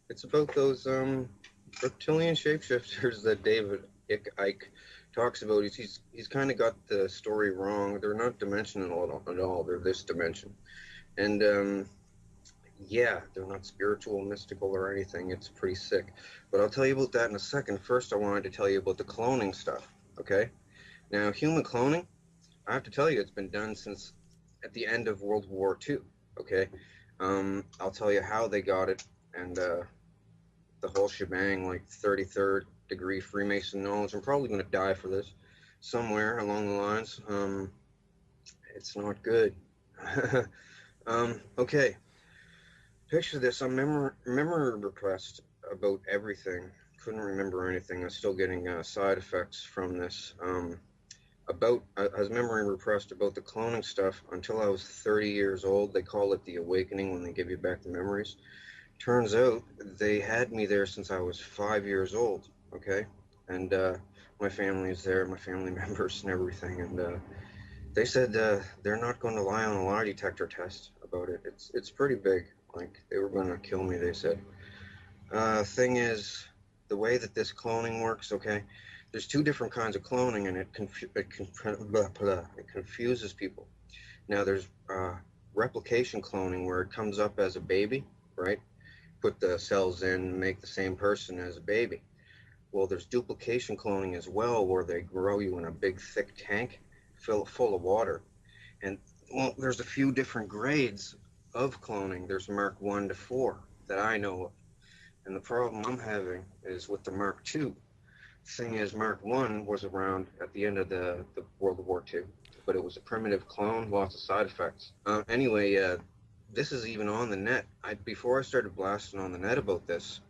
It's about those reptilian shapeshifters that David Icke talks about. He's kind of got the story wrong. They're not dimensional at all. They're this dimension, and yeah, they're not spiritual, mystical, or anything. It's pretty sick. But I'll tell you about that in a second. First, I wanted to tell you about the cloning stuff. Okay, now human cloning. I have to tell you, it's been done since at the end of World War II. Okay, I'll tell you how they got it and the whole shebang, like 33rd degree Freemason knowledge. I'm probably going to die for this somewhere along the lines. It's not good. Okay, picture this. I'm memory repressed about everything. Couldn't remember anything. I'm still getting side effects from this. I was memory repressed about the cloning stuff until I was 30 years old. They call it the awakening when they give you back the memories. Turns out they had me there since I was 5 years old, okay? And my family is there, my family members and everything. And they said they're not going to lie on a lie detector test about it. It's pretty big. Like, they were going to kill me, they said. Thing is, the way that this cloning works, okay? There's two different kinds of cloning, and it confuses people. Now, there's replication cloning, where it comes up as a baby, right? Put the cells in, make the same person as a baby. Well, there's duplication cloning as well, where they grow you in a big, thick tank full of water. And, well, there's a few different grades of cloning. There's Mark 1 to 4 that I know of. And the problem I'm having is with the Mark 2. Thing is, Mark 1 was around at the end of the World War II, but it was a primitive clone, lots of side effects. Anyway, this is even on the net. Before I started blasting on the net about this,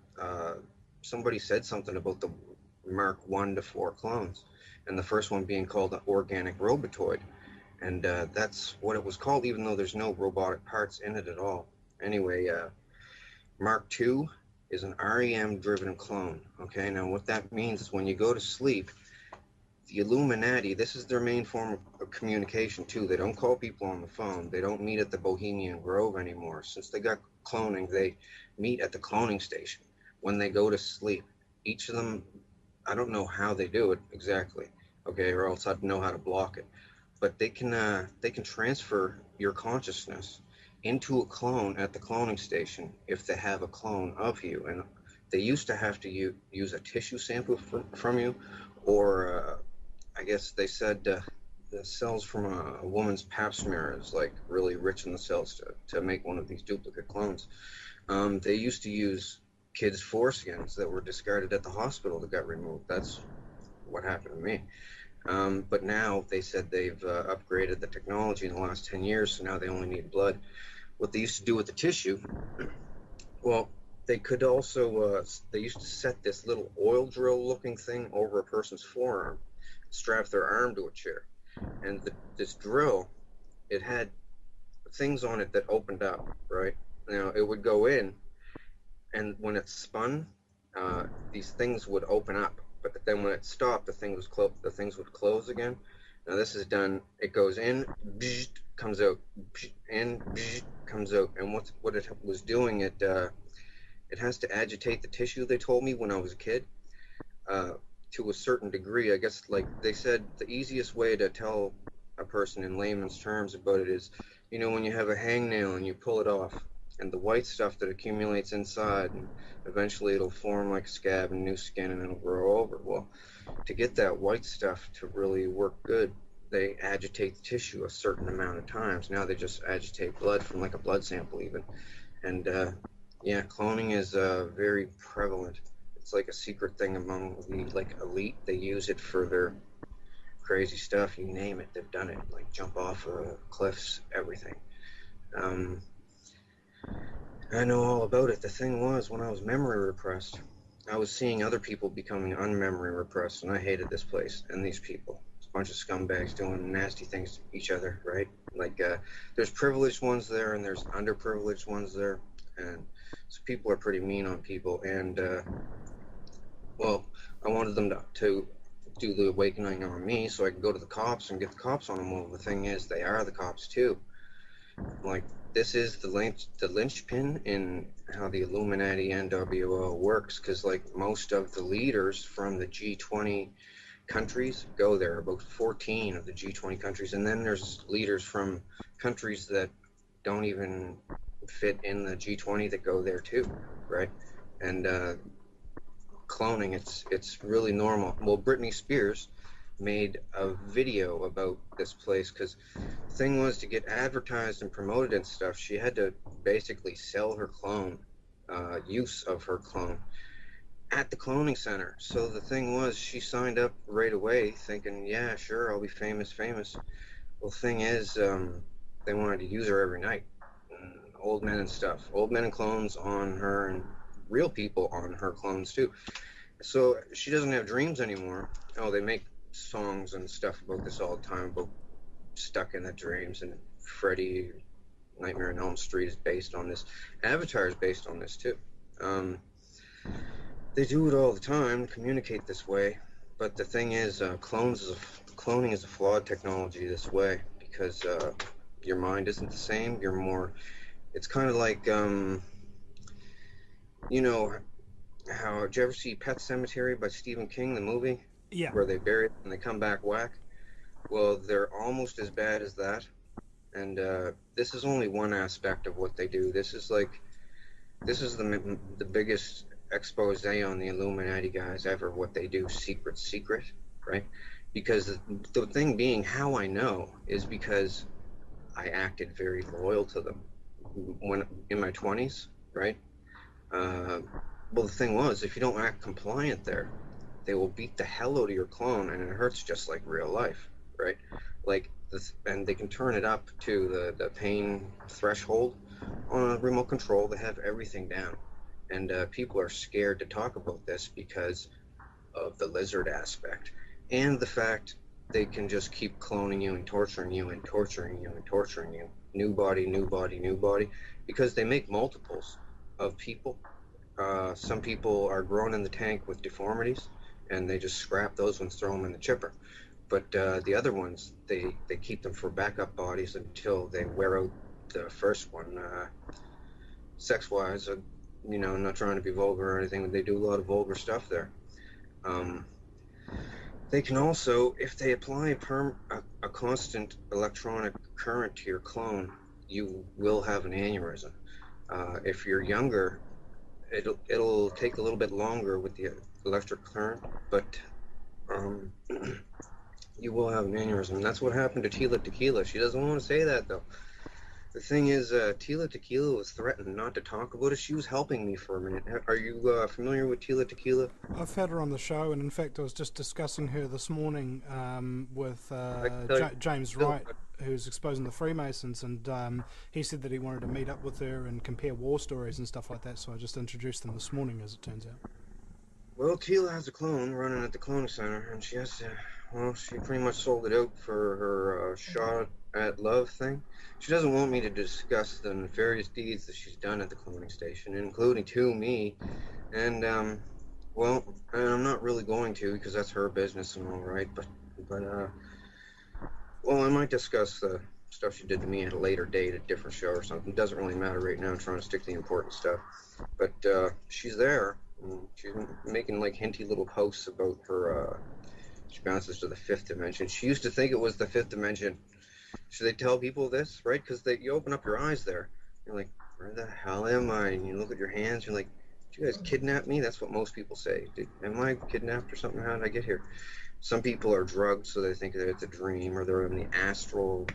somebody said something about the Mark 1 to 4 clones, and the first one being called an organic robotoid. And that's what it was called, even though there's no robotic parts in it at all. Anyway, Mark 2 is an REM-driven clone. Okay, now what that means is when you go to sleep, the Illuminati, this is their main form of communication too. They don't call people on the phone. They don't meet at the Bohemian Grove anymore. Since they got cloning, they meet at the cloning station when they go to sleep. Each of them, I don't know how they do it exactly, okay, or else I'd know how to block it. But they can transfer your consciousness into a clone at the cloning station if they have a clone of you. And they used to have to use a tissue sample from you, or I guess they said the cells from a woman's pap smear is like really rich in the cells to make one of these duplicate clones. They used to use kids' foreskins that were discarded at the hospital that got removed. That's what happened to me. But now they said they've upgraded the technology in the last 10 years, so now they only need blood. What they used to do with the tissue, well, they could also, they used to set this little oil drill looking thing over a person's forearm, strap their arm to a chair. And this drill, it had things on it that opened up, right? Now, it would go in, and when it spun, these things would open up. But then when it stopped, the things would close again. Now this is done, it goes in, comes out, in, comes out. And what it was doing, it has to agitate the tissue, they told me when I was a kid, to a certain degree. I guess, like they said, the easiest way to tell a person in layman's terms about it is, you know, when you have a hangnail and you pull it off, and the white stuff that accumulates inside, and eventually it'll form like a scab and new skin and it'll grow over. Well, to get that white stuff to really work good, they agitate the tissue a certain amount of times. Now they just agitate blood from like a blood sample even. And yeah, cloning is very prevalent. It's like a secret thing among the like elite. They use it for their crazy stuff. You name it, they've done it. Like jump off cliffs, everything. I know all about it. The thing was, when I was memory repressed, I was seeing other people becoming unmemory repressed, and I hated this place and these people. It's a bunch of scumbags doing nasty things to each other, right? Like, there's privileged ones there, and there's underprivileged ones there, and so people are pretty mean on people. And well, I wanted them to do the awakening on me, so I could go to the cops and get the cops on them. Well, the thing is, they are the cops too. Like, this is the linchpin in how the Illuminati NWO works, because like most of the leaders from the G20 countries go there, about 14 of the G20 countries, and then there's leaders from countries that don't even fit in the G20 that go there too, right? And cloning, it's really normal. Well, Britney Spears made a video about this place, because the thing was, to get advertised and promoted and stuff, she had to basically sell her clone, use of her clone at the cloning center. So the thing was, she signed up right away thinking, yeah, sure, I'll be famous. Well, the thing is, they wanted to use her every night. Old men and stuff, old men and clones on her, and real people on her clones too. So she doesn't have dreams anymore. Oh, they make songs and stuff about this all the time, about stuck in the dreams, and Freddy, Nightmare on Elm Street is based on this. Avatar is based on this too. They do it all the time, communicate this way. But the thing is, cloning is a flawed technology this way, because your mind isn't the same. You're more. It's kind of like, you know, how, did you ever see Pet Sematary by Stephen King, the movie? Yeah. Where they bury it and they come back whack? Well, they're almost as bad as that. And this is only one aspect of what they do. This is the biggest expose on the Illuminati guys ever, what they do, secret, right? Because the thing being, how I know is because I acted very loyal to them when in my 20s, right? Well, the thing was, if you don't act compliant there, they will beat the hell out of your clone, and it hurts just like real life, right? Like this, and they can turn it up to the pain threshold on a remote control. They have everything down, and people are scared to talk about this because of the lizard aspect, and the fact they can just keep cloning you and torturing you and torturing you and torturing you. New body, because they make multiples of people. Some people are grown in the tank with deformities, and they just scrap those ones, throw them in the chipper. But the other ones, they keep them for backup bodies until they wear out the first one. Sex-wise, you know, I'm not trying to be vulgar or anything, but they do a lot of vulgar stuff there. They can also, if they apply a constant electronic current to your clone, you will have an aneurysm. If you're younger, it'll take a little bit longer with the electric current, but you will have an aneurysm. That's what happened to Tila Tequila. She doesn't want to say that, though. The thing is, Tila Tequila was threatened not to talk about it. She was helping me for a minute. Are you familiar with Tila Tequila? I've had her on the show, and in fact, I was just discussing her this morning with James Wright, who's exposing the Freemasons, and he said that he wanted to meet up with her and compare war stories and stuff like that, so I just introduced them this morning, as it turns out. Well, Tila has a clone running at the cloning center, and she has to, well, she pretty much sold it out for her shot at love thing. She doesn't want me to discuss the nefarious deeds that she's done at the cloning station, including to me, and well, I'm not really going to, because that's her business and all right, but well, I might discuss the stuff she did to me at a later date, a different show or something. It doesn't really matter right now. I'm trying to stick to the important stuff, but she's there. She's making like hinty little posts about her. She bounces to the fifth dimension. She used to think it was the fifth dimension. Should they tell people this, right? Because you open up your eyes there. You're like, where the hell am I? And you look at your hands. You're like, did you guys kidnap me? That's what most people say. Am I kidnapped or something? How did I get here? Some people are drugged, so they think that it's a dream, or they're in the astral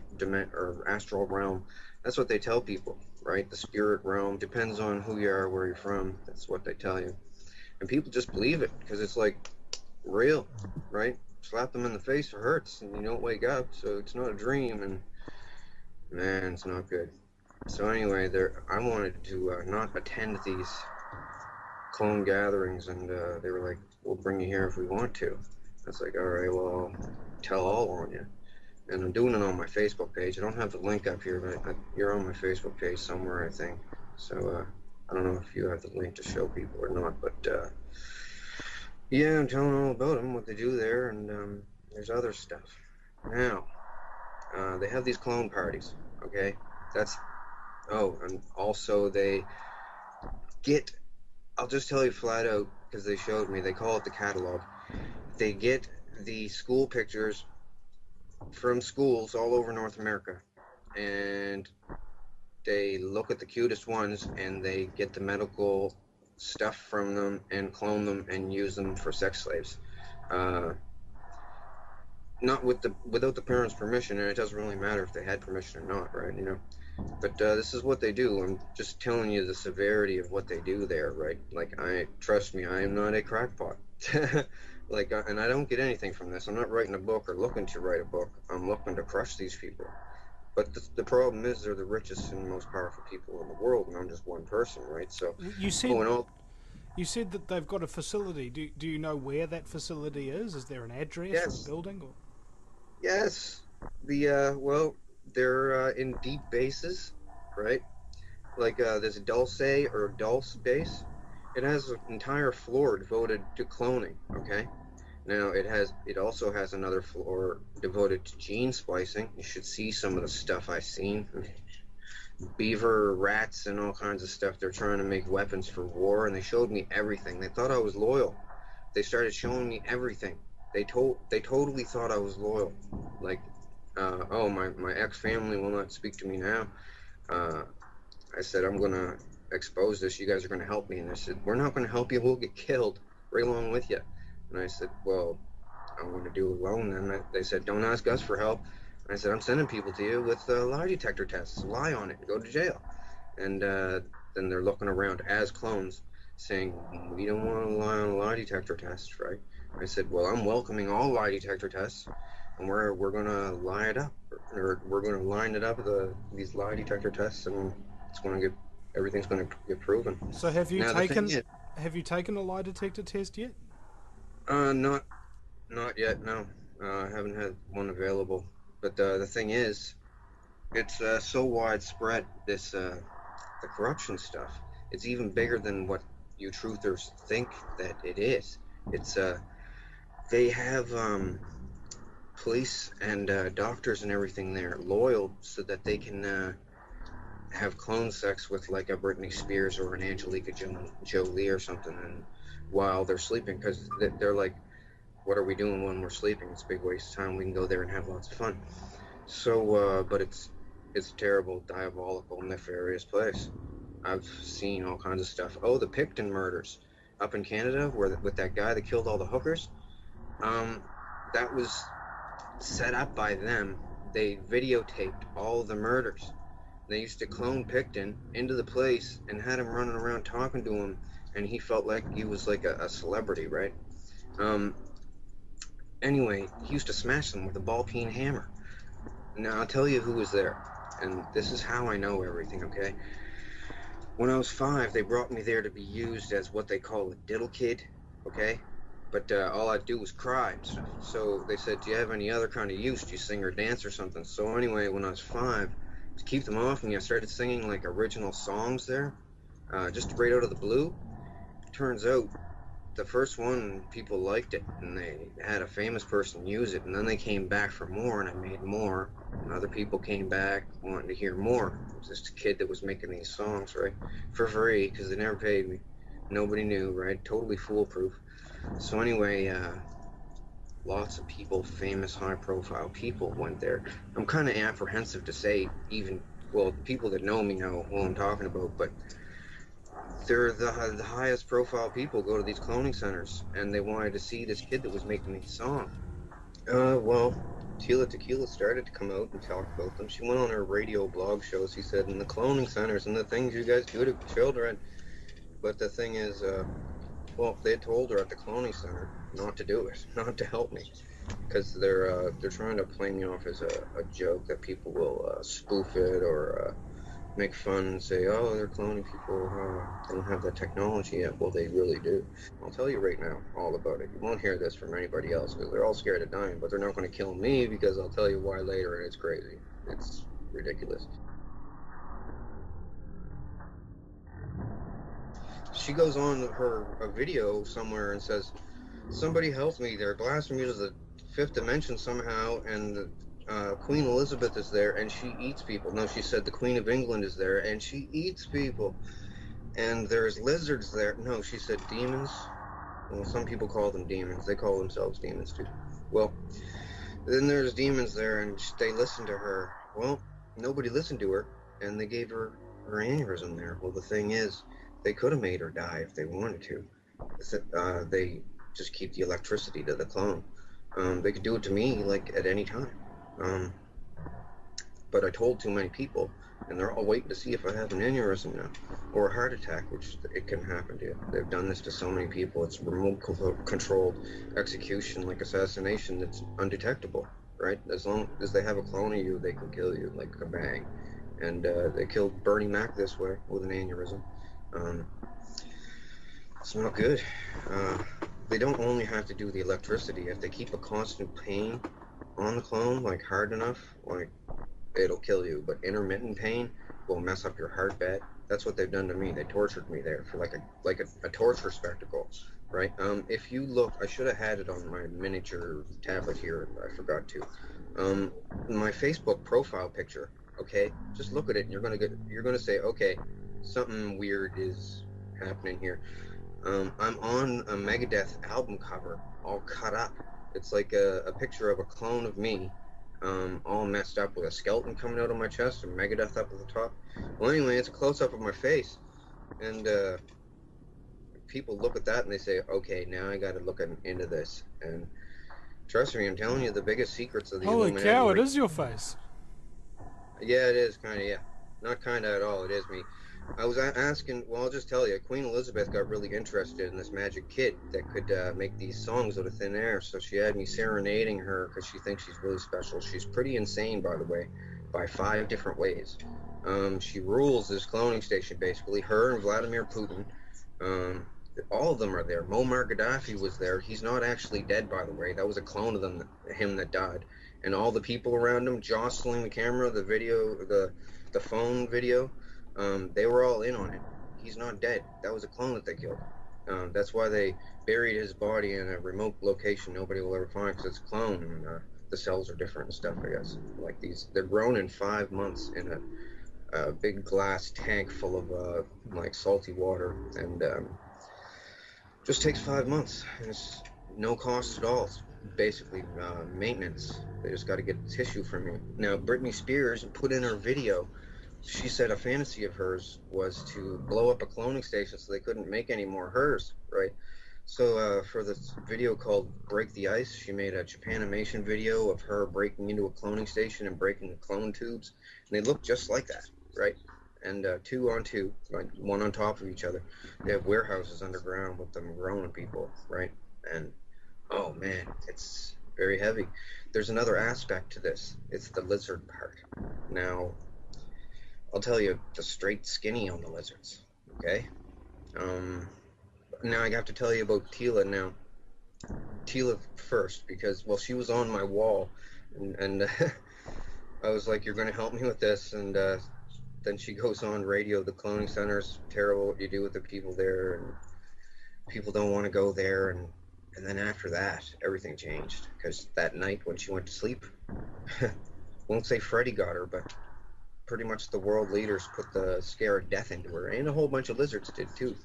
realm. That's what they tell people, right? The spirit realm depends on who you are, where you're from. That's what they tell you, and people just believe it because it's like real, right? Slap them in the face, it hurts, and you don't wake up, so it's not a dream, and man, it's not good. So anyway, I wanted to not attend these clone gatherings, and they were like, we'll bring you here if we want to. I was like, all right, well, I'll tell all on you. And I'm doing it on my Facebook page. I don't have the link up here, but you're on my Facebook page somewhere, I think. So I don't know if you have the link to show people or not, but yeah, I'm telling all about them, what they do there, and there's other stuff. Now, they have these clone parties, okay? That's Oh, and also they get, I'll just tell you flat out, because they showed me, they call it the catalog. They get the school pictures from schools all over North America, and they look at the cutest ones and they get the medical stuff from them and clone them and use them for sex slaves. Uh, Not without the parents' permission, and it doesn't really matter if they had permission or not, right? But this is what they do. I'm just telling you the severity of what they do there, right? Like, trust me, I am not a crackpot. Like, and I don't get anything from this. I'm not writing a book or looking to write a book. I'm looking to crush these people. But the problem is they're the richest and most powerful people in the world, and I'm just one person, right? So, You said oh, and all, you said that they've got a facility. Do you know where that facility is? Is there an address or a yes, building? Or yes. Well, they're in deep bases, right? Like this Dulce or Dulce base. It has an entire floor devoted to cloning. Okay. Now it also has another floor devoted to gene splicing. You should see some of the stuff I've seen. Beaver, rats, and all kinds of stuff. They're trying to make weapons for war, and they showed me everything. They thought I was loyal. They started showing me everything. They totally thought I was loyal. Like, oh, my ex family will not speak to me now. Uh, I said, I'm going to expose this. You guys are going to help me. And they said, we're not going to help you. We'll get killed right along with you. And I said, well, I'm going to do it alone then. They said, don't ask us for help. And I said, I'm sending people to you with lie detector tests. Lie on it and go to jail. And then they're looking around as clones saying, we don't want to lie on a lie detector test, right? I said, well, I'm welcoming all lie detector tests. And we're going to lie it up. Or we're going to line it up, these lie detector tests, and it's going to get everything's going to get proven. so Now the thing is, have you taken a lie detector test yet? not yet. No, I haven't had one available. But the thing is, it's so widespread. The corruption stuff. It's even bigger than what you truthers think that it is. It's they have police and doctors and everything there loyal so that they can have clone sex with like a Britney Spears or an Angelica Jolie or something, and while they're sleeping, because they're like, what are we doing when we're sleeping? It's a big waste of time. We can go there and have lots of fun. So, but it's a terrible, diabolical, nefarious place. I've seen all kinds of stuff. Oh, the Picton murders up in Canada, where with that guy that killed all the hookers. Um, that was set up by them. They videotaped all the murders. They used to clone Picton into the place and had him running around talking to him, and he felt like he was like a celebrity, right? Um, anyway, he used to smash them with a ball-peen hammer. Now, I'll tell you who was there, and this is how I know everything, okay? When I was 5, they brought me there to be used as what they call a diddle kid, okay? But all I'd do was cry and stuff. So they said, do you have any other kind of use? Do you sing or dance or something? So anyway, when I was 5, to keep them off me, I started singing like original songs there, just right out of the blue. Turns out the first one, people liked it, and they had a famous person use it, and then they came back for more, and I made more, and other people came back wanting to hear more. It was just a kid that was making these songs, right, for free, because they never paid me. Nobody knew, right? Totally foolproof. So anyway, lots of people, famous, high-profile people went there. I'm kind of apprehensive to say even, well, people that know me know who I'm talking about, but they're the highest profile people go to these cloning centers, and they wanted to see this kid that was making these songs. Well, Tila Tequila started to come out and talk about them. She went on her radio blog shows, he said, in the cloning centers and the things you guys do to children. But the thing is, well, they told her at the cloning center not to do it, not to help me, because they're trying to play me off as a joke that people will spoof it or make fun and say, oh, they're cloning people, they don't have that technology yet. Well, they really do. I'll tell you right now all about it. You won't hear this from anybody else because they're all scared of dying, but they're not going to kill me because I'll tell you why later, and it's crazy. It's ridiculous. She goes on her a video somewhere and says, somebody help me, they're blasphemy to the fifth dimension somehow, and Queen Elizabeth is there and she eats people. No, she said the Queen of England is there and she eats people. And there's lizards there. No, she said demons. Well, some people call them demons. They call themselves demons too. Well, then there's demons there and they listen to her. Well, nobody listened to her and they gave her aneurysm there. Well, the thing is, they could have made her die if they wanted to. They just keep the electricity to the clone. They could do it to me like at any time. Um, but I told too many people, and they're all waiting to see if I have an aneurysm now or a heart attack, which it can happen to. They've done this to so many people. It's remote controlled execution, like assassination, that's undetectable, right? As long as they have a clone of you, they can kill you like a bang. And they killed Bernie Mac this way with an aneurysm. It's not good. They don't only have to do the electricity. If they keep a constant pain on the clone, like hard enough, like it'll kill you. But intermittent pain will mess up your heart bed. That's what they've done to me. They tortured me there for like a torture spectacle, right? If you look, I should have had it on my miniature tablet here. I forgot to. My Facebook profile picture. Okay, just look at it, and you're gonna say, okay, something weird is happening here. I'm on a Megadeth album cover, all cut up. It's like a picture of a clone of me, all messed up with a skeleton coming out of my chest and Megadeth up at the top. Well, anyway, it's a close-up of my face, and people look at that and they say, okay, now I got to look into this. And trust me, I'm telling you, the biggest secrets of the Holy Illuminati. cow! It is your face. Yeah, it is kind of. Yeah, not kind of at all. It is me. I was asking, well, I'll just tell you, Queen Elizabeth got really interested in this magic kid that could make these songs out of thin air. So she had me serenading her because she thinks she's really special. She's pretty insane, by the way, by 5 different ways. She rules this cloning station, basically. Her and Vladimir Putin. All of them are there. Muammar Gaddafi was there. He's not actually dead, by the way. That was a clone of him that died. And all the people around him jostling the camera, the video, the phone video. They were all in on it. He's not dead. That was a clone that they killed. That's why they buried his body in a remote location nobody will ever find, because it's a clone, and the cells are different and stuff, I guess. Like they're grown in 5 months in a big glass tank full of like salty water, and just takes 5 months, and it's no cost at all. It's basically maintenance. They just got to get tissue from you. Now, Britney Spears put in her video. She said a fantasy of hers was to blow up a cloning station so they couldn't make any more hers, right? So for this video called Break the Ice, she made a Japanimation video of her breaking into a cloning station and breaking the clone tubes. And they look just like that, right? And 2 on 2, like one on top of each other. They have warehouses underground with them growing people, right? And, oh man, it's very heavy. There's another aspect to this. It's the lizard part. Now, I'll tell you the straight skinny on the lizards, okay? Now I have to tell you about Tila now. Tila first, because, well, she was on my wall, and I was like, you're going to help me with this, and then she goes on radio, the cloning center's terrible, what you do with the people there, and people don't want to go there, and then after that, everything changed, because that night when she went to sleep, won't say Freddy got her, but pretty much the world leaders put the scare of death into her, and a whole bunch of lizards did too,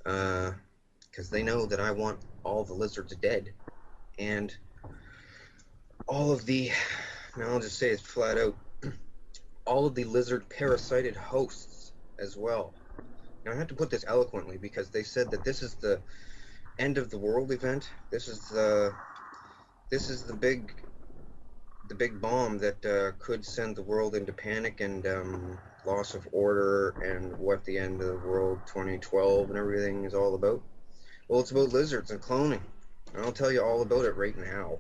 because they know that I want all the lizards dead, and all of the, now I'll just say it flat out, all of the lizard parasited hosts as well. Now I have to put this eloquently because they said that this is the end of the world event. This is the big bomb that could send the world into panic and loss of order, and what the end of the world 2012 and everything is all about. Well, it's about lizards and cloning. And I'll tell you all about it right now.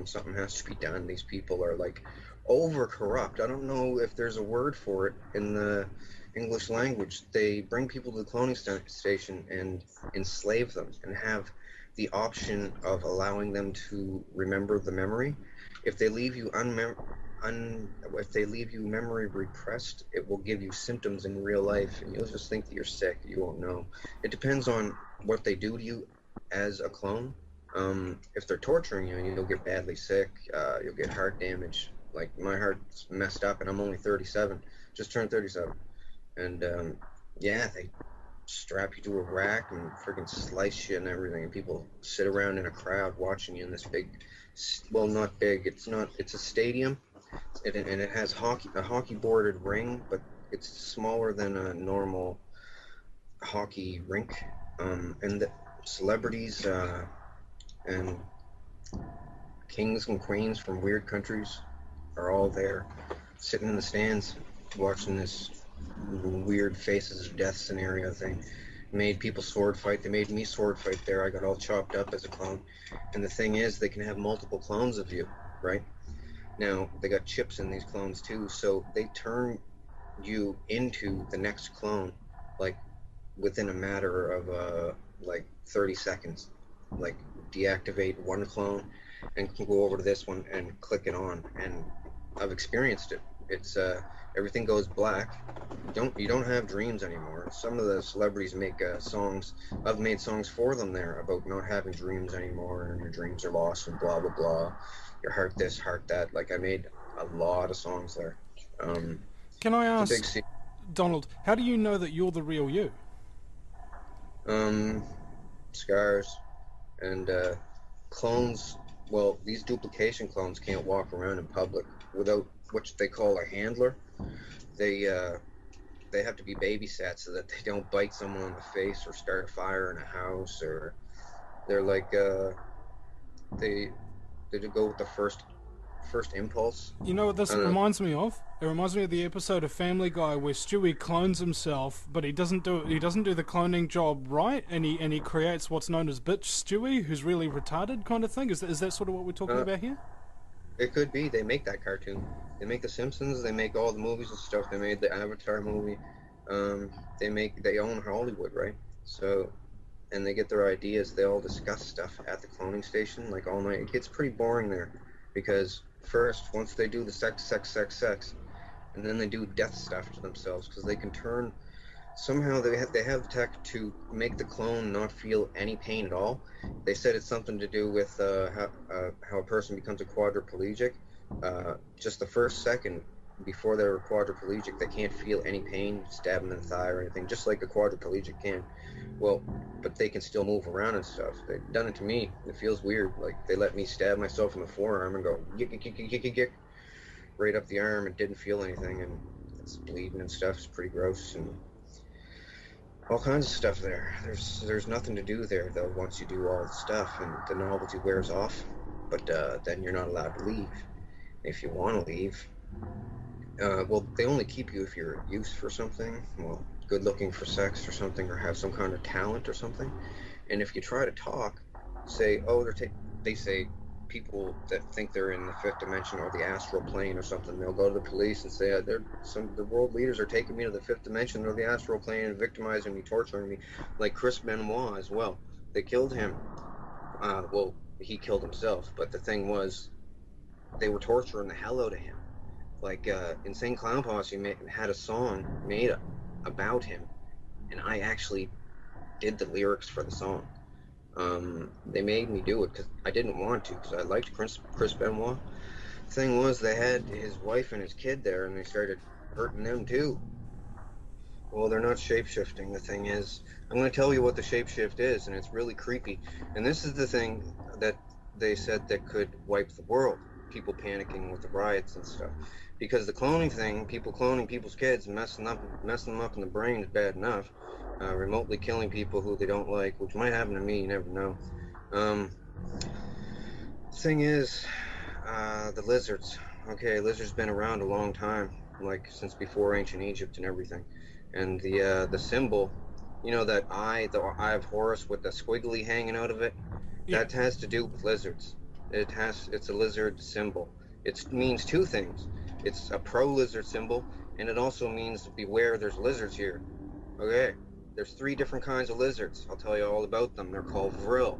Something has to be done. These people are like over corrupt. I don't know if there's a word for it in the English language. They bring people to the cloning station and enslave them and have the option of allowing them to remember the memory. If they leave you if they leave you memory repressed, it will give you symptoms in real life, and you'll just think that you're sick. You won't know. It depends on what they do to you as a clone. If they're torturing you, you'll get badly sick. You'll get heart damage. Like my heart's messed up, and I'm only 37, just turned 37, and yeah, they strap you to a rack and freaking slice you and everything, and people sit around in a crowd watching you in this big, well, not big, it's not, it's a stadium, and it has a hockey boarded ring, but it's smaller than a normal hockey rink, and the celebrities and kings and queens from weird countries are all there, sitting in the stands, watching this weird faces of death scenario thing. Made people sword fight. They made me sword fight there. I got all chopped up as a clone. And the thing is, they can have multiple clones of you, right? Now, they got chips in these clones too, so they turn you into the next clone, like within a matter of like 30 seconds. Like deactivate one clone and go over to this one and click it on. And I've experienced it. It's everything goes black. You don't have dreams anymore. Some of the celebrities make songs. I've made songs for them there about not having dreams anymore, and your dreams are lost and blah blah blah. Your heart this, heart that. Like I made a lot of songs there. Can I It's a ask, big secret. Donald, how do you know that you're the real you? Scars and clones. Well, these duplication clones can't walk around in public without what they call a handler. They have to be babysat so that they don't bite someone on the face or start a fire in a house, or they're like they go with the first impulse. You know what this I don't know. reminds me of? It reminds me of the episode of Family Guy where Stewie clones himself, but he doesn't do the cloning job right, and he creates what's known as bitch Stewie, who's really retarded, kind of thing. Is that sort of what we're talking about here? It could be. They make that cartoon. They make The Simpsons. They make all the movies and stuff. They made the Avatar movie. They own Hollywood, right? So, and they get their ideas. They all discuss stuff at the cloning station like all night. It gets pretty boring there, because first, once they do the sex, and then they do death stuff to themselves, because they can turn. Somehow they have the tech to make the clone not feel any pain at all. They said it's something to do with how a person becomes a quadriplegic. Just the first second before they're quadriplegic, they can't feel any pain, stab them in the thigh or anything, just like a quadriplegic can. Well, but they can still move around and stuff. They've done it to me. It feels weird. Like they let me stab myself in the forearm and go yick, yick, yick, yick, yick, yick, right up the arm, and didn't feel anything, and it's bleeding and stuff. It's pretty gross, and all kinds of stuff there. There's nothing to do there though once you do all the stuff and the novelty wears off. But then you're not allowed to leave. If you want to leave, well, they only keep you if you're used for something. Well, good looking for sex or something, or have some kind of talent or something. And if you try to talk, say, oh, they say people that think they're in the fifth dimension or the astral plane or something, they'll go to the police and say, the world leaders are taking me to the fifth dimension or the astral plane and victimizing me, torturing me, like Chris Benoit as well. They killed him. Well, he killed himself, but the thing was, they were torturing the hell out of him. Like Insane Clown Posse had a song made about him, and I actually did the lyrics for the song. They made me do it because I didn't want to, because I liked Chris Benoit. The thing was, they had his wife and his kid there, and they started hurting them too. Well, they're not shape-shifting. The thing is, I'm going to tell you what the shape-shift is, and it's really creepy. And this is the thing that they said that could wipe the world. People panicking with the riots and stuff. Because the cloning thing, people cloning people's kids, messing them up in the brain is bad enough. Remotely killing people who they don't like, which might happen to me, you never know. Thing is, the lizards. Okay, lizards been around a long time, like since before ancient Egypt and everything. And the symbol, you know, that the eye of Horus with the squiggly hanging out of it, Yeah. that has to do with lizards. It's a lizard symbol. It means two things. It's a pro-lizard symbol, and it also means beware, there's lizards here. Okay, there's 3 different kinds of lizards. I'll tell you all about them. They're called vril.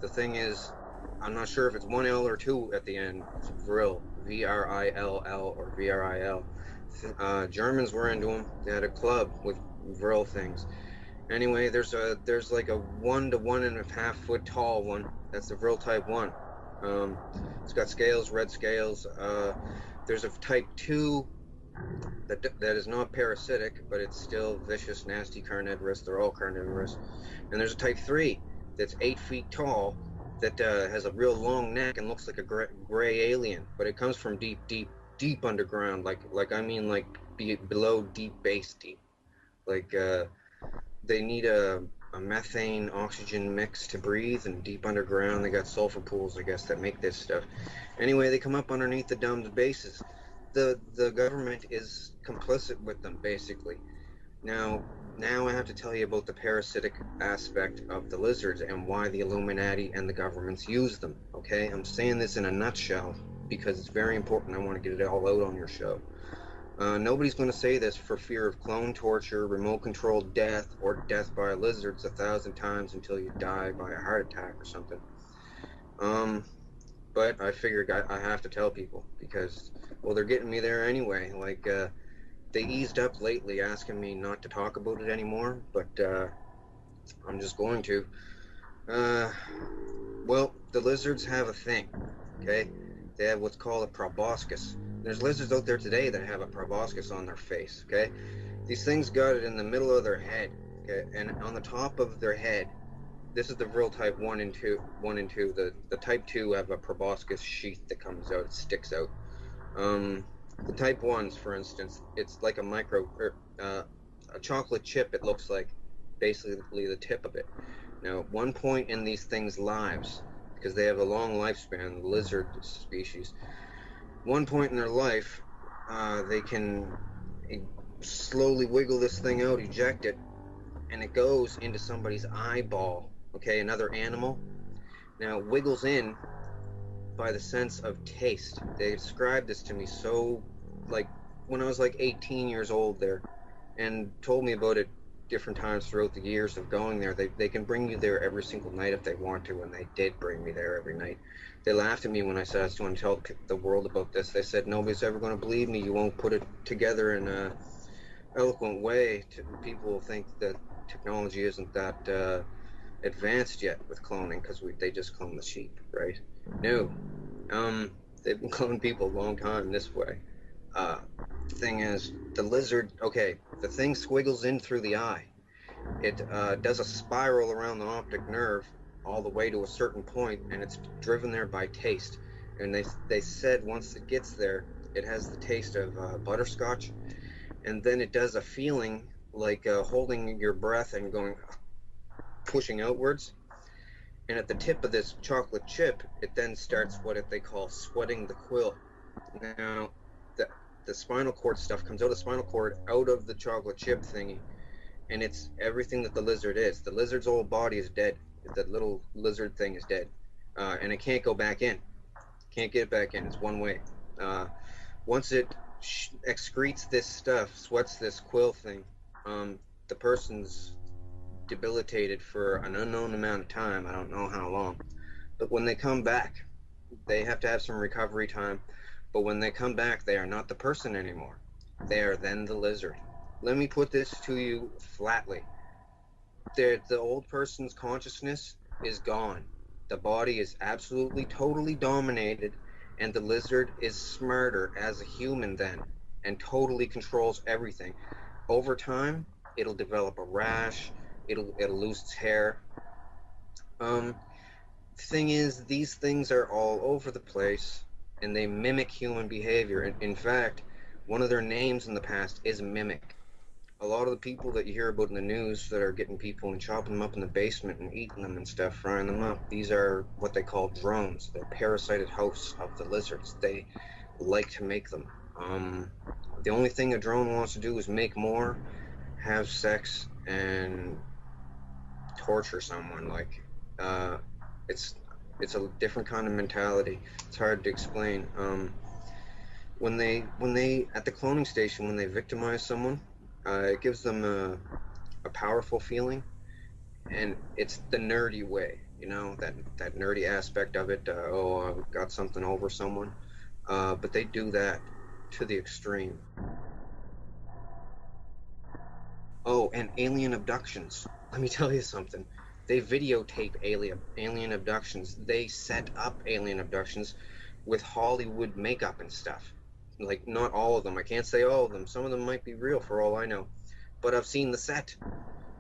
The thing is, I'm not sure if it's 1 L or 2 at the end. It's vril, V-R-I-L-L or V-R-I-L. Germans were into them. They had a club with vril things. Anyway, there's like a 1 to 1.5 foot tall one. That's the vril type 1. It's got scales, red scales. There's a type 2 that is not parasitic, but it's still vicious, nasty, carnivorous. They're all carnivorous. And there's a type 3 that's 8 feet tall that has a real long neck and looks like a gray alien, but it comes from deep, deep, deep underground. Like below deep base deep. Like they need a methane oxygen mix to breathe, and deep underground they got sulfur pools, I guess, that make this stuff. Anyway, they come up underneath the dome's bases. The government is complicit with them, basically. Now I have to tell you about the parasitic aspect of the lizards and why the Illuminati and the governments use them. Okay, I'm saying this in a nutshell because it's very important. I want to get it all out on your show. Nobody's going to say this for fear of clone torture, remote-controlled death, or death by lizards 1,000 times until you die by a heart attack or something. But I figured I have to tell people because, well, they're getting me there anyway. Like, they eased up lately, asking me not to talk about it anymore, but I'm just going to. Well, the lizards have a thing, okay? They have what's called a proboscis. There's lizards out there today that have a proboscis on their face, okay? These things got it in the middle of their head, okay? And on the top of their head, this is the real type 1 and 2. The type 2 have a proboscis sheath that comes out, it sticks out. The type 1s, for instance, it's like a chocolate chip, it looks like, basically the tip of it. Now, at one point in these things' lives, because they have a long lifespan, the lizard species, one point in their life, they can slowly wiggle this thing out, eject it, and it goes into somebody's eyeball, okay, another animal. Now, it wiggles in by the sense of taste. They described this to me so, like, when I was like 18 years old there, and told me about it different times throughout the years of going there. They can bring you there every single night if they want to, and they did bring me there every night. They laughed at me when I said I was going to tell the world about this. They said, nobody's ever going to believe me. You won't put it together in a eloquent way. People will think that technology isn't that advanced yet with cloning, because they just clone the sheep, right? No. They've been cloning people a long time this way. Thing is, the lizard, okay, the thing squiggles in through the eye. It does a spiral around the optic nerve all the way to a certain point, and it's driven there by taste. And they said once it gets there, it has the taste of butterscotch, and then it does a feeling like holding your breath and going, pushing outwards. And at the tip of this chocolate chip, it then starts what they call sweating the quill. Now, the spinal cord stuff comes out of the spinal cord, out of the chocolate chip thingy, and it's everything that the lizard is. The lizard's whole body is dead. The little lizard thing is dead, and it can't go back in. Can't get it back in. It's one way. Once it excretes this stuff, sweats this quill thing, the person's debilitated for an unknown amount of time. I don't know how long. But when they come back, they have to have some recovery time. But when they come back, they are not the person anymore. They are then the lizard. Let me put this to you flatly. The old person's consciousness is gone. The body is absolutely, totally dominated, and the lizard is smarter as a human then, and totally controls everything. Over time, it'll develop a rash. It'll lose its hair. Thing is, these things are all over the place, and they mimic human behavior. In fact, one of their names in the past is Mimic. A lot of the people that you hear about in the news that are getting people and chopping them up in the basement and eating them and stuff, frying them up, these are what they call drones. They're parasited hosts of the lizards. They like to make them. The only thing a drone wants to do is make more, have sex, and torture someone. Like, it's a different kind of mentality. It's hard to explain. When they at the cloning station, when they victimize someone, it gives them a powerful feeling, and it's the nerdy way, you know, that nerdy aspect of it. I've got something over someone, but they do that to the extreme. Oh, and alien abductions. Let me tell you something. They videotape alien abductions. They set up alien abductions with Hollywood makeup and stuff. Like, not all of them. I can't say all of them. Some of them might be real for all I know. But I've seen the set.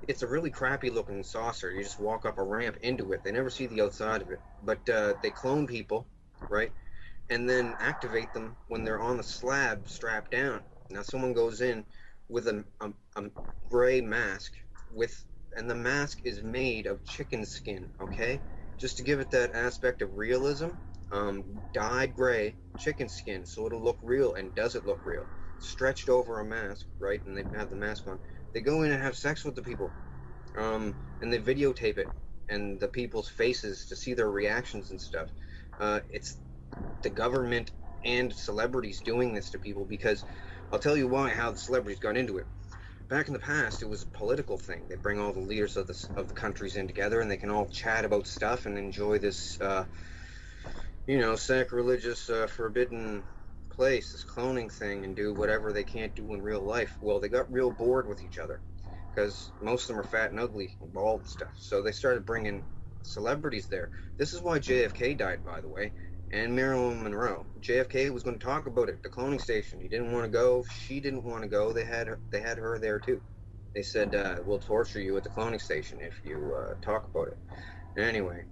It's a really crappy looking saucer. You just walk up a ramp into it. They never see the outside of it. But they clone people, right? And then activate them when they're on the slab strapped down. Now someone goes in with a gray mask with, and the mask is made of chicken skin, okay? Just to give it that aspect of realism, dyed gray chicken skin, so it'll look real. And does it look real? Stretched over a mask, right? And they have the mask on. They go in and have sex with the people, and they videotape it and the people's faces to see their reactions and stuff. It's the government and celebrities doing this to people, because I'll tell you why, how the celebrities got into it. Back in the past, it was a political thing. They bring all the leaders of the countries in together, and they can all chat about stuff and enjoy this, sacrilegious, forbidden place, this cloning thing, and do whatever they can't do in real life. Well, they got real bored with each other because most of them are fat and ugly and bald and stuff. So they started bringing celebrities there. This is why JFK died, by the way, and Marilyn Monroe. JFK was going to talk about it, the cloning station. He didn't want to go. She didn't want to go. They had her there too. They said, we'll torture you at the cloning station if you talk about it. Anyway,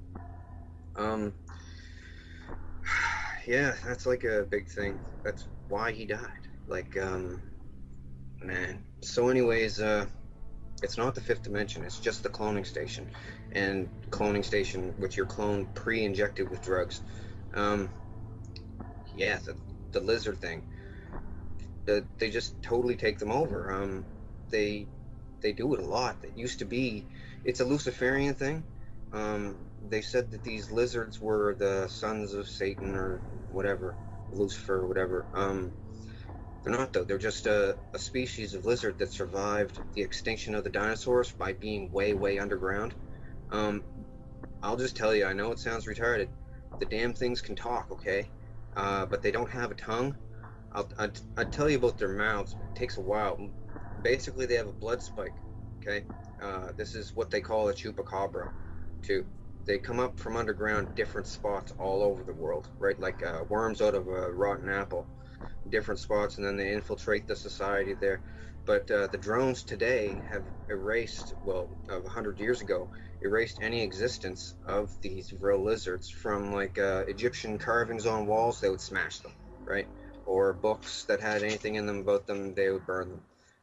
yeah, that's like a big thing. That's why he died. Like, man. So anyways, it's not the fifth dimension. It's just the cloning station. And cloning station with your clone pre-injected with drugs. Yeah, the lizard thing. They just totally take them over. They do it a lot. It used to be, it's a Luciferian thing. They said that these lizards were the sons of Satan or whatever, Lucifer or whatever. They're not, though. They're just a species of lizard that survived the extinction of the dinosaurs by being way, way underground. I'll just tell you, I know it sounds retarded. The damn things can talk, okay? But they don't have a tongue. I'll tell you about their mouths. It takes a while. Basically, they have a blood spike, okay? This is what they call a chupacabra, too. They come up from underground different spots all over the world, right? Like worms out of a rotten apple, different spots, and then they infiltrate the society there. But the drones today have erased, well, 100 years ago, erased any existence of these real lizards from, like, Egyptian carvings on walls. They would smash them, right? Or books that had anything in them about them, they would burn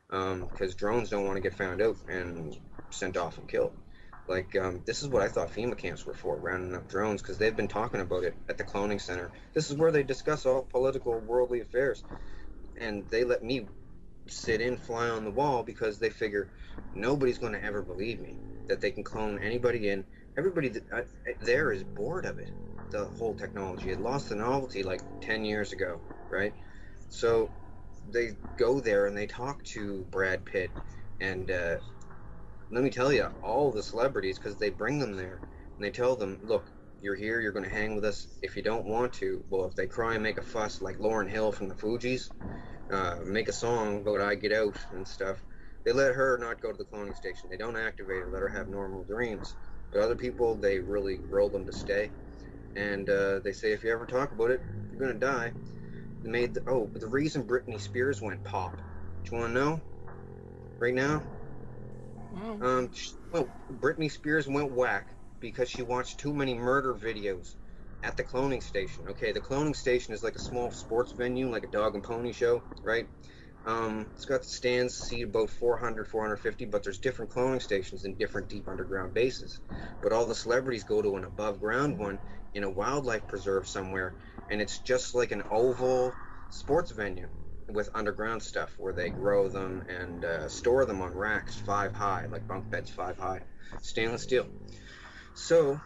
them, because drones don't want to get found out and sent off and killed. Like, this is what I thought FEMA camps were for, rounding up drones, because they've been talking about it at the cloning center. This is where they discuss all political, worldly affairs. And they let me sit in, fly on the wall, because they figure nobody's going to ever believe me, that they can clone anybody in. Everybody there is bored of it, the whole technology. It lost the novelty like 10 years ago, right? So they go there and they talk to Brad Pitt and let me tell you, all the celebrities, because they bring them there and they tell them, look, you're here, you're going to hang with us. If you don't want to, well, if they cry and make a fuss like Lauryn Hill from the Fugees, make a song about I Get Out and stuff, they let her not go to the cloning station. They don't activate her, let her have normal dreams. But other people, they really roll them to stay. And they say, if you ever talk about it, you're going to die. They made the reason Britney Spears went pop. Do you want to know? Right now? Well, Britney Spears went whack because she watched too many murder videos at the cloning station. Okay, the cloning station is like a small sports venue, like a dog and pony show, right? It's got stands, seat about 400, 450, but there's different cloning stations in different deep underground bases. But all the celebrities go to an above ground one in a wildlife preserve somewhere, and it's just like an oval sports venue with underground stuff where they grow them and store them on racks 5 high, like bunk beds 5 high, stainless steel. So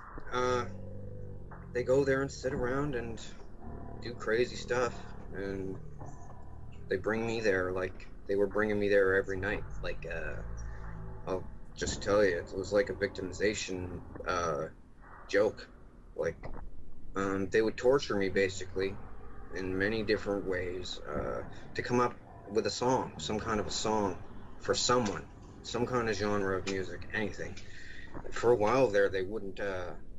they go there and sit around and do crazy stuff, and they bring me there like they were bringing me there every night. Like, I'll just tell you, it was like a victimization joke. Like, they would torture me basically in many different ways to come up with a song, some kind of a song for someone, some kind of genre of music, anything. For a while there, they wouldn't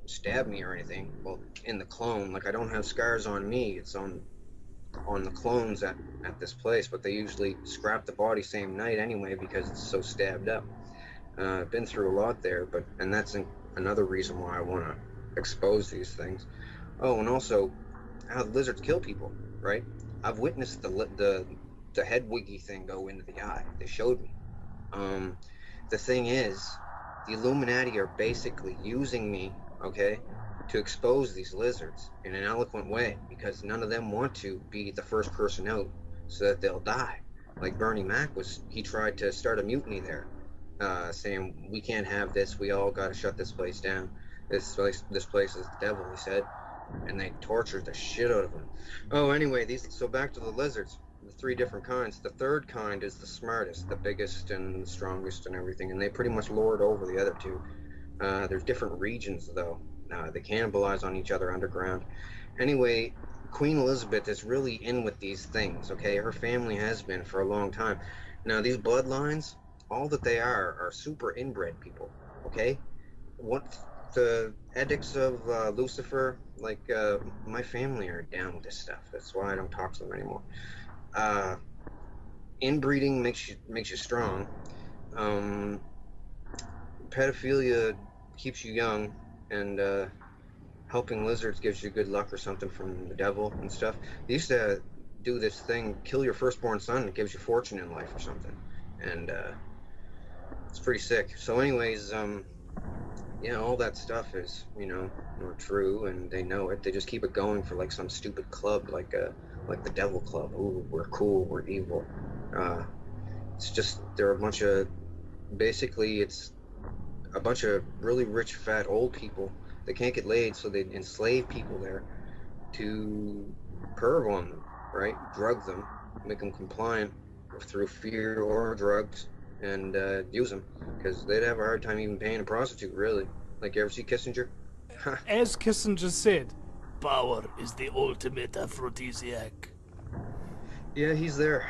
stab me or anything. Well, in the clone, like I don't have scars on me. It's on the clones at this place, but they usually scrap the body same night anyway because it's so stabbed up. I've been through a lot there, and that's another reason why I want to expose these things. Oh, and also how the lizards kill people, right? I've witnessed the head wiggy thing go into the eye. They showed me. Um, the thing is, the Illuminati are basically using me, okay, to expose these lizards in an eloquent way because none of them want to be the first person out so that they'll die. Like Bernie Mac he tried to start a mutiny there, saying we can't have this. We all got to shut this place down. This place is the devil, he said, and they tortured the shit out of him. Oh, anyway, so back to the lizards. The three different kinds. The third kind is the smartest, the biggest and the strongest and everything, and they pretty much lord over the other two. There's different regions though. They cannibalize on each other underground. Anyway, Queen Elizabeth is really in with these things, okay? Her family has been for a long time. Now, these bloodlines, all that they are super inbred people, okay? What the edicts of Lucifer, like my family are down with this stuff. That's why I don't talk to them anymore. Inbreeding makes you strong. Pedophilia keeps you young, and helping lizards gives you good luck or something from the devil and stuff. They used to do this thing, kill your firstborn son, and it gives you fortune in life or something, and it's pretty sick. So anyways, yeah, all that stuff is, not true, and they know it. They just keep it going for like some stupid club, like the Devil Club. Ooh, we're cool, we're evil. It's just they're a bunch of, basically, it's a bunch of really rich, fat, old people. They can't get laid, so they enslave people there to perv on them, right? Drug them, make them compliant through fear or drugs, and use them, because they'd have a hard time even paying a prostitute, really. Like, you ever see Kissinger? As Kissinger said, power is the ultimate aphrodisiac. Yeah, he's there.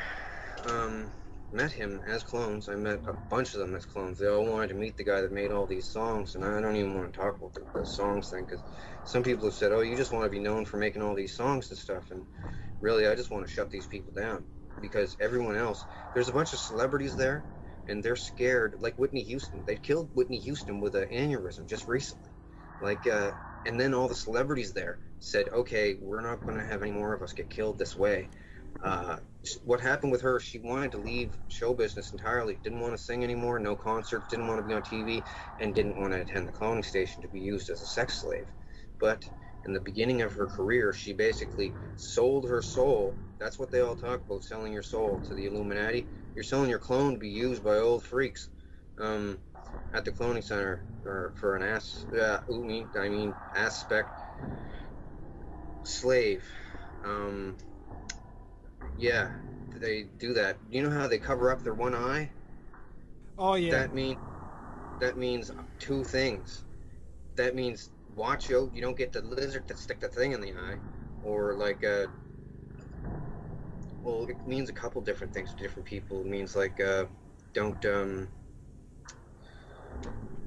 Met him as clones. I met a bunch of them as clones. They all wanted to meet the guy that made all these songs, and I don't even want to talk about the songs thing, because some people have said, oh, you just want to be known for making all these songs and stuff, and really, I just want to shut these people down, because everyone else, there's a bunch of celebrities there, and they're scared, like Whitney Houston. They killed Whitney Houston with an aneurysm just recently. Like, and then all the celebrities there said, okay, we're not going to have any more of us get killed this way. What happened with her, she wanted to leave show business entirely, didn't want to sing anymore, no concerts, didn't want to be on TV, and didn't want to attend the cloning station to be used as a sex slave. But in the beginning of her career, she basically sold her soul. That's what they all talk about, selling your soul to the Illuminati. You're selling your clone to be used by old freaks at the cloning center for an aspect slave. Yeah, they do that. You know how they cover up their one eye? Oh yeah. That means two things. That means watch out, you don't get the lizard to stick the thing in the eye, or like well, it means a couple different things to different people. It means like don't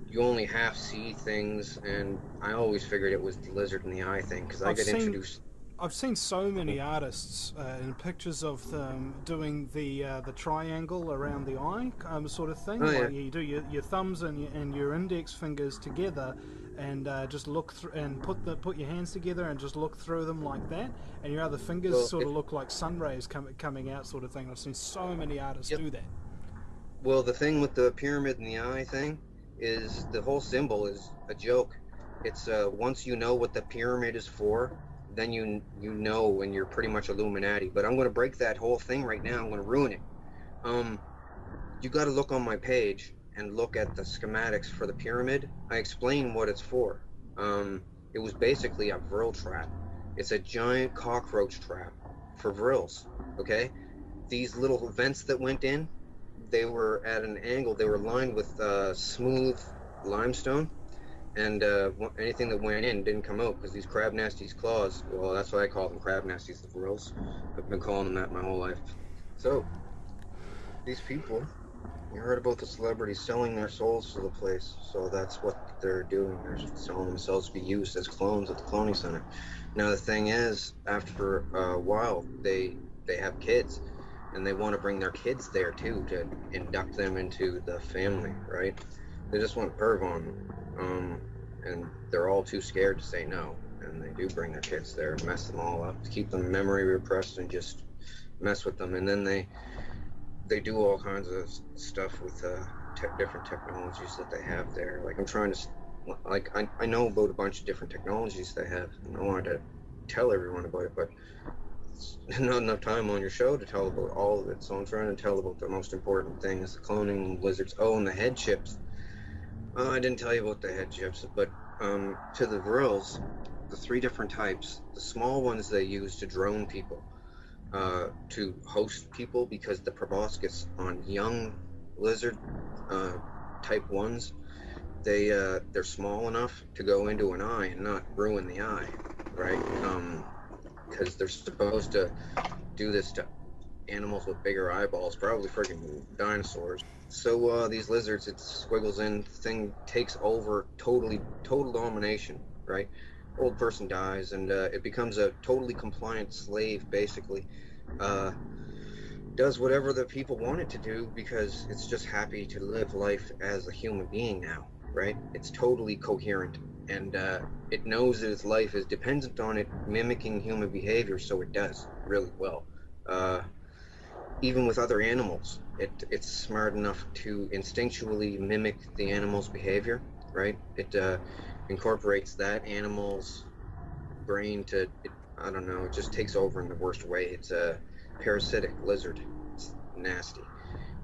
you only half see things, and I always figured it was the lizard in the eye thing, because I get introduced. I've seen so many artists in pictures of them doing the triangle around the eye sort of thing. Oh, yeah. Like you do your thumbs and your index fingers together, and just look through and put your hands together and just look through them like that, and your other fingers sort of look like sun rays coming out, sort of thing. I've seen so many artists do that. Well, the thing with the pyramid in the eye thing is the whole symbol is a joke. It's once you know what the pyramid is for, then you know when you're pretty much Illuminati. But I'm going to break that whole thing right now. I'm going to ruin it. You got to look on my page and look at the schematics for the pyramid. I explain what it's for. It was basically a vril trap. It's a giant cockroach trap for vrils, okay? These little vents that went in, they were at an angle. They were lined with smooth limestone, and anything that went in didn't come out, because these crab nasties' claws, well, that's why I call them crab nasties, the vrils. I've been calling them that my whole life. So these people You heard about the celebrities selling their souls to the place, so that's what they're doing. They're selling themselves to be used as clones at the cloning center. Now the thing is, after a while, they have kids, and they want to bring their kids there too to induct them into the family, right? They just want perv on them, and they're all too scared to say no, and they do bring their kids there, mess them all up, to keep them memory repressed, and just mess with them, and then they do all kinds of stuff with different technologies that they have there. Like I'm trying to, like I know about a bunch of different technologies they have, and I wanted to tell everyone about it, but not enough time on your show to tell about all of it. So I'm trying to tell about the most important things: the cloning, lizards. Oh, and the head chips. Oh, I didn't tell you about the head chips, but to the grills, the three different types. The small ones they use to drone people, to host people, because the proboscis on young lizard uh, type ones, they're small enough to go into an eye and not ruin the eye, right? Because they're supposed to do this to animals with bigger eyeballs, probably freaking dinosaurs. So these lizards, it squiggles in, thing takes over, total domination, right? Old person dies, and it becomes a totally compliant slave, basically. Uh, does whatever the people want it to do because it's just happy to live life as a human being now, right? It's totally coherent, and it knows that its life is dependent on it mimicking human behavior, so it does really well. Uh, Even with other animals, it's smart enough to instinctually mimic the animal's behavior, right? It incorporates that animal's brain to, I don't know, it just takes over in the worst way. It's a parasitic lizard. It's nasty.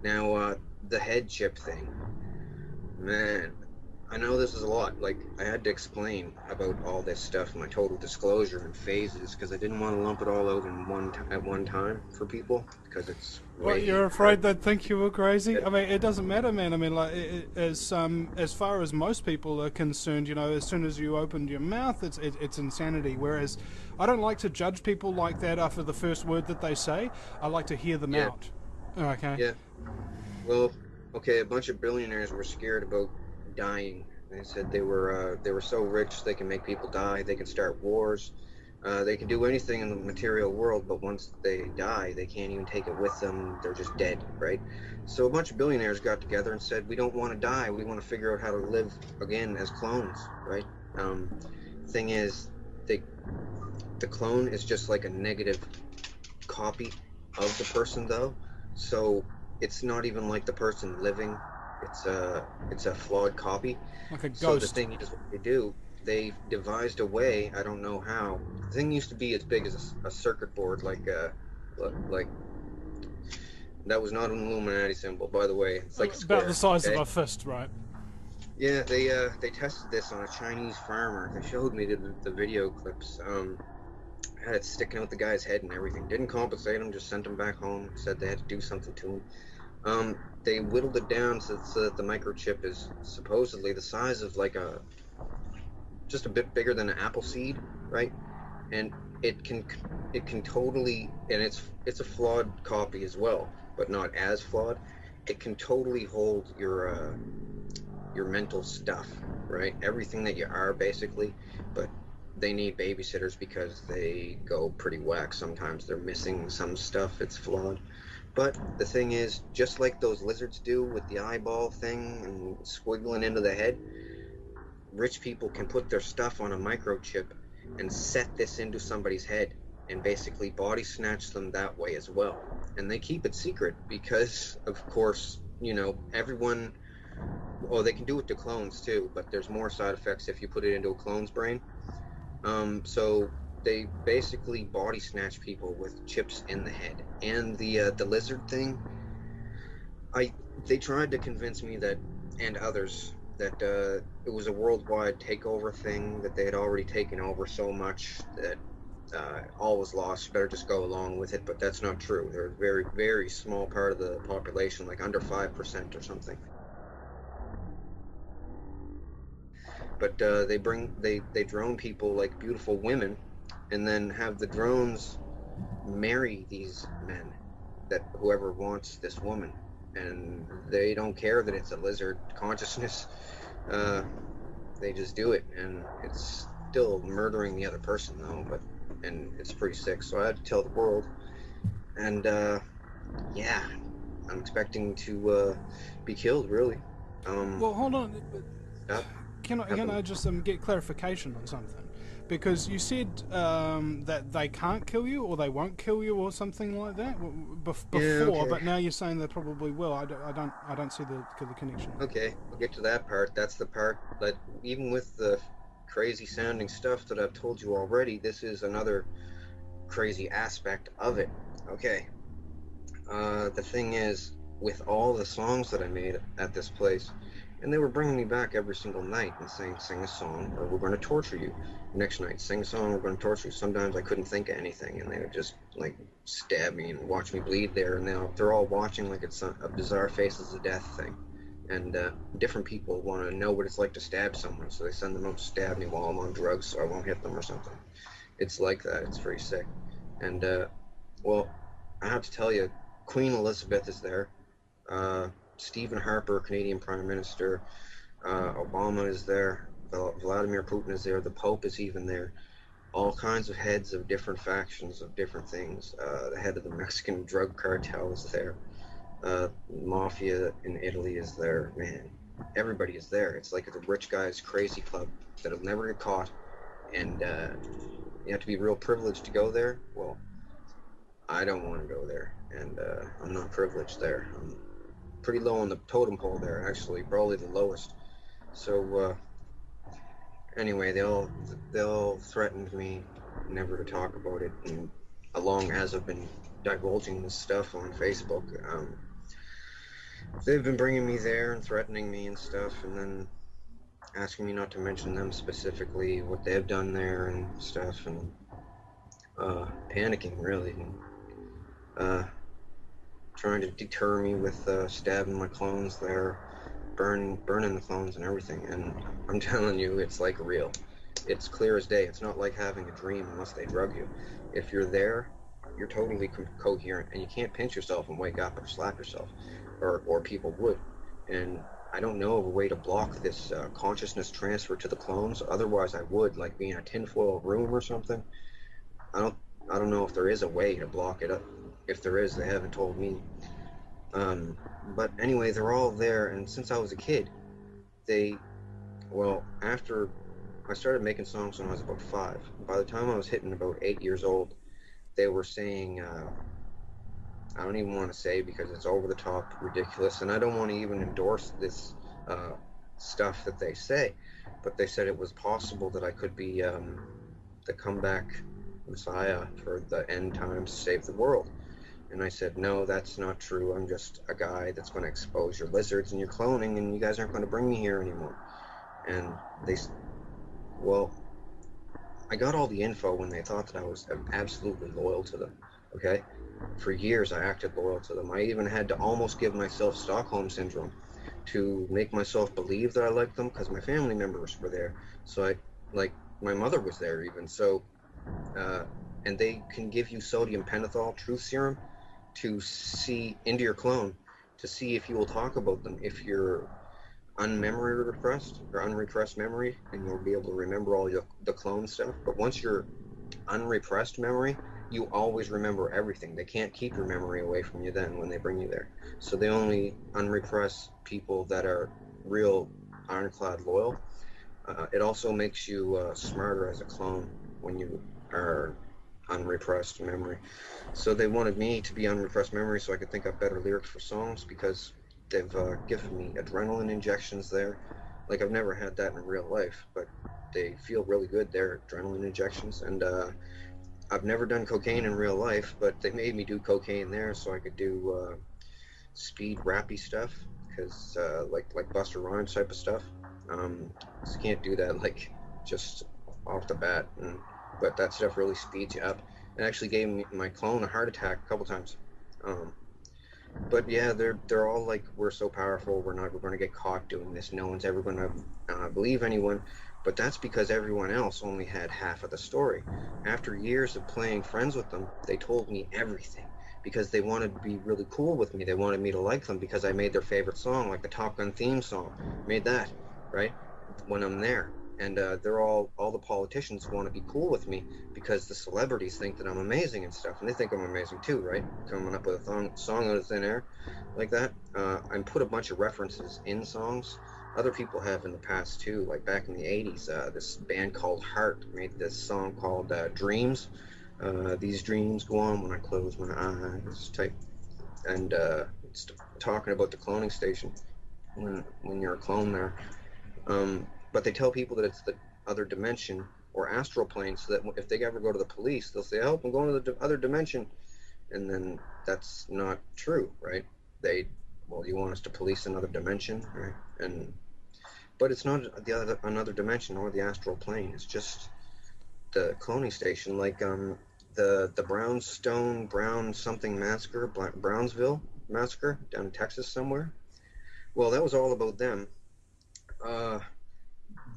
Now, the head chip thing, man, I know this is a lot. Like, I had to explain about all this stuff, my total disclosure and phases, because I didn't want to lump it all out in at one time for people, because it's What, way you're hard. afraid they'd think you were crazy? I mean, it doesn't matter, man. I mean, like, as far as most people are concerned, you know, as soon as you opened your mouth, it's insanity. Whereas, I don't like to judge people like that after the first word that they say. I like to hear them Yeah, out. Okay. yeah. Well, okay, a bunch of billionaires were scared about dying. They said they were so rich they can make people die, they can start wars, they can do anything in the material world, but once they die, they can't even take it with them. They're just dead, right? So a bunch of billionaires got together and said, we don't want to die. We want to figure out how to live again as clones, right? Um, Thing is, they the clone is just like a negative copy of the person, though. So it's not even like the person living. It's a flawed copy. Like a So the ghost. thing is, what they do, they devised a way. I don't know how. The thing used to be as big as a circuit board, like that was not an Illuminati symbol, by the way. It's like a About the square. size of Okay. a fist, right? Yeah, they tested this on a Chinese farmer. They showed me the video clips. Had it sticking out the guy's head and everything. Didn't compensate him, just sent him back home. Said they had to do something to him. They whittled it down so that the microchip is supposedly the size of like just a bit bigger than an apple seed, right? And it can it can totally, and it's a flawed copy as well, but not as flawed. It can totally hold your mental stuff, right? Everything that you are, basically, but they need babysitters because they go pretty whack sometimes. They're missing some stuff, it's flawed. But the thing is, just like those lizards do with the eyeball thing and squiggling into the head, rich people can put their stuff on a microchip and set this into somebody's head and basically body snatch them that way as well. And they keep it secret because, of course, everyone. Oh, they can do it to clones too, but there's more side effects if you put it into a clone's brain. So they basically body snatch people with chips in the head. And the lizard thing, I they tried to convince me that, and others, that it was a worldwide takeover thing, that they had already taken over so much that all was lost. You better just go along with it. But that's not true. They're a very, very small part of the population, like under 5% or something. But they drone people like beautiful women, and then have the drones marry these men, that whoever wants this woman, and they don't care that it's a lizard consciousness. Uh, they just do it, and it's still murdering the other person though. And it's pretty sick. So I had to tell the world, and yeah, I'm expecting to be killed. Really. Well, hold on. Stop. Can I just get clarification on something? Because you said that they can't kill you or they won't kill you or something like that Yeah. before, Okay. but now you're saying they probably will. I don't see the connection. Okay. We'll get to that part. That's the part. But even with the crazy sounding stuff that I've told you already, this is another crazy aspect of it. Okay. The thing is, with all the songs that I made at this place, and they were bringing me back every single night and saying, sing a song or we're going to torture you. Next night, sing a song, we're going to torture you. Sometimes I couldn't think of anything, and they would just like stab me and watch me bleed there. And they're all watching like it's a bizarre Faces of Death thing. And different people want to know what it's like to stab someone, so they send them up to stab me while I'm on drugs so I won't hit them or something. It's like that. It's pretty sick. And, well, I have to tell you, Queen Elizabeth is there. Stephen Harper, Canadian Prime Minister. Obama is there. Vladimir Putin is there. The Pope is even there. All kinds of heads of different factions of different things. The head of the Mexican drug cartel is there. Mafia in Italy is there. Man, everybody is there. It's like the rich guy's crazy club that'll never get caught. And you have to be real privileged to go there. Well, I don't want to go there, and I'm not privileged there. I'm pretty low on the totem pole there, actually, probably the lowest. So anyway, they'll threatened me never to talk about it, and along as I've been divulging this stuff on Facebook, they've been bringing me there and threatening me and stuff, and then asking me not to mention them specifically, what they've done there and stuff, and panicking really, and trying to deter me with stabbing my clones there, burning the clones and everything. And I'm telling you, it's like real. It's clear as day. It's not like having a dream unless they drug you. If you're there, you're totally coherent, and you can't pinch yourself and wake up or slap yourself, or people would. And I don't know of a way to block this consciousness transfer to the clones. Otherwise, I would, like being in a tinfoil room or something. I don't I don't know if there is a way to block it up. If there is, they haven't told me. But anyway, they're all there, and since I was a kid, after I started making songs when I was about 5. By the time I was hitting about 8 years old, they were saying, I don't even want to say because it's over the top ridiculous, and I don't want to even endorse this stuff that they say, but they said it was possible that I could be the comeback Messiah for the end times to save the world. And I said, no, that's not true. I'm just a guy that's going to expose your lizards and your cloning, and you guys aren't going to bring me here anymore. And I got all the info when they thought that I was absolutely loyal to them, okay? For years, I acted loyal to them. I even had to almost give myself Stockholm Syndrome to make myself believe that I liked them, because my family members were there. So my mother was there even. So, and they can give you sodium pentothal truth serum to see into your clone, to see if you will talk about them, if you're unmemory repressed or unrepressed memory, and you'll be able to remember all the clone stuff. But once you're unrepressed memory, you always remember everything. They can't keep your memory away from you then when they bring you there. So they only unrepress people that are real ironclad loyal. It also makes you smarter as a clone when you are unrepressed memory. So they wanted me to be unrepressed memory so I could think up better lyrics for songs, because they've given me adrenaline injections there. Like, I've never had that in real life, but they feel really good. They're adrenaline injections. And I've never done cocaine in real life, but they made me do cocaine there so I could do speed rappy stuff, because like Busta Rhymes type of stuff. So you can't do that like just off the bat, but that stuff really speeds you up. It actually gave my clone a heart attack a couple times. But yeah, they're all like, we're so powerful, we're going to get caught doing this, no one's ever going to believe anyone. But that's because everyone else only had half of the story. After years of playing friends with them, they told me everything, because they wanted to be really cool with me. They wanted me to like them because I made their favorite song, like the Top Gun theme song. Made that, right? When I'm there. And they're all the politicians want to be cool with me because the celebrities think that I'm amazing and stuff. And they think I'm amazing too, right? Coming up with a song out of thin air like that. I put a bunch of references in songs. Other people have in the past too, like back in the 80s. This band called Heart made this song called Dreams. These dreams go on when I close my eyes type. And it's talking about the cloning station when you're a clone there. But they tell people that it's the other dimension or astral plane, so that if they ever go to the police, they'll say, "Oh, I'm going to the other dimension," and then that's not true, right? They, well, you want us to police another dimension, right? And but it's not the other another dimension or the astral plane. It's just the cloning station, like the Brown something massacre, Brownsville massacre down in Texas somewhere. Well, that was all about them. Uh,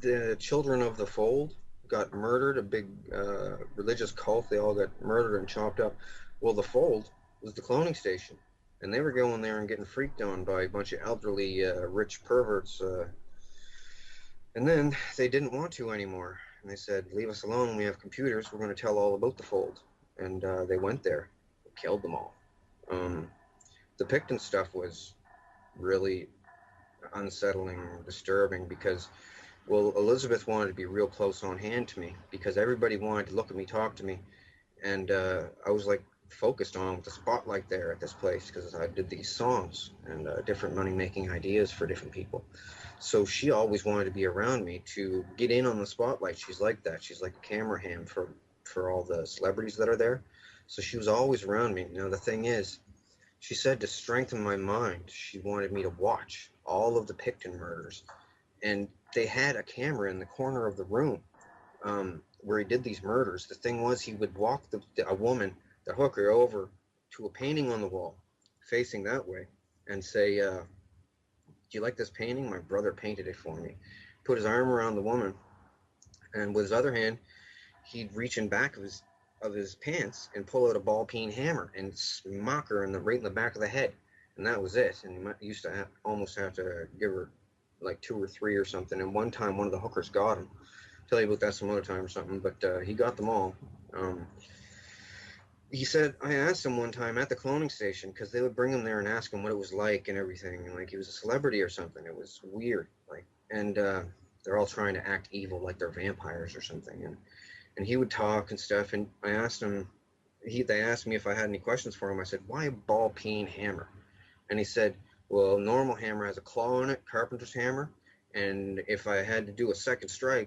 the children of the fold got murdered, a big religious cult. They all got murdered and chopped up. Well, the fold was the cloning station, and they were going there and getting freaked on by a bunch of elderly, rich perverts. And then they didn't want to anymore, and they said, "Leave us alone. We have computers. We're going to tell all about the fold." And they went there, killed them all. The Picton stuff was really unsettling, disturbing, because well, Elizabeth wanted to be real close on hand to me because everybody wanted to look at me, talk to me, and I was like focused on with the spotlight there at this place because I did these songs and different money-making ideas for different people. So she always wanted to be around me to get in on the spotlight. She's like that. She's like a camera ham for all the celebrities that are there. So she was always around me. Now the thing is, she said to strengthen my mind, she wanted me to watch all of the Picton murders, and they had a camera in the corner of the room where he did these murders. The thing was, he would walk a woman, the hooker, over to a painting on the wall facing that way and say, "Do you like this painting? My brother painted it for me." Put his arm around the woman, and with his other hand, he'd reach in back of his pants and pull out a ball peen hammer and smack her right in the back of the head. And that was it. And he used to almost have to give her like 2 or 3 or something. And one time, one of the hookers got him. I'll tell you about that some other time or something. But he got them all. He said, I asked him one time at the cloning station, because they would bring him there and ask him what it was like and everything, and like he was a celebrity or something. It was weird, like, and they're all trying to act evil, like they're vampires or something, and he would talk and stuff. And I asked him, they asked me if I had any questions for him. I said, why a ball peen hammer? And he said, well, normal hammer has a claw on it, carpenter's hammer, and if I had to do a second strike,